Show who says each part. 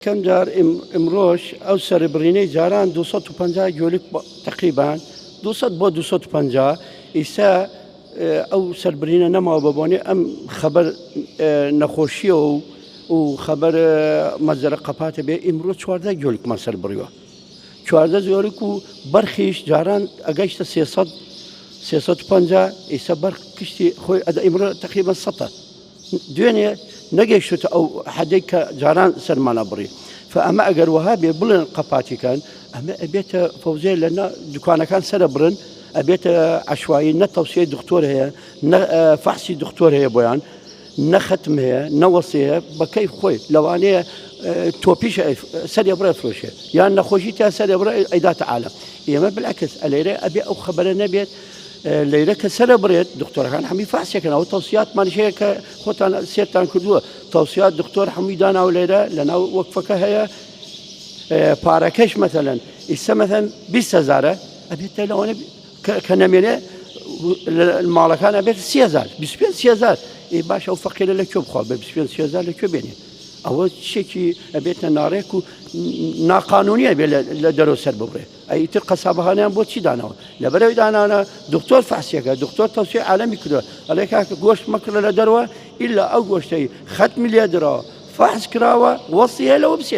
Speaker 1: كم جار امروش او سربريني جاران 250 جولك تقريبا 200 بو 250 إسا او سربريني نما بابوني ام خبر نخوشي و خبر مزرعه قپات به امروز 14 جولك ما سربريو 14 جولك و برخيش جاران اگشت 350 إسا برخشتي خوي امروز تقريبا 100 دنيا نجيشت أو حديك جاران سرمانا بري فأما أجر وهابي بلن قباتي كان أما أبيت فوزي لنا دكانة كان سربرن أبيت عشوائي نتوصية دكتور هي فحصي دكتور هي بيان نختم هي نوصيها بكيف خوي لو أنا توبيش سري برا فروشه يعني نخوشيتها سري برا إذا تعالى إما بالعكس اللي أبي أو خبرنا بيت ليلة كسلبريت دكتور كان حمي فحصي كان أو توصيات ما نشيء كخوتان سيرتان كدوه توصيات دكتور حميدان أو ليلة لنا وقفك هي باراكش مثلا إسا مثلا 20,000 أبيت لو أنا كنمينة المالكان أبيت 6,000 30,000 إيه باش أو فقير لك شو بخال 30,000 لك شو بيني أول شيء أبيت ناريكو ناقانونية لدرو سربوري أي تلقى سابها أنا بوتشي دانا لبرا دانا دكتور فحصيك دكتور توصية عالمي كده عليك قوش مكر لدروه إلا أو قوش ختم اليدرا فحص كراوة وصيها لو بسي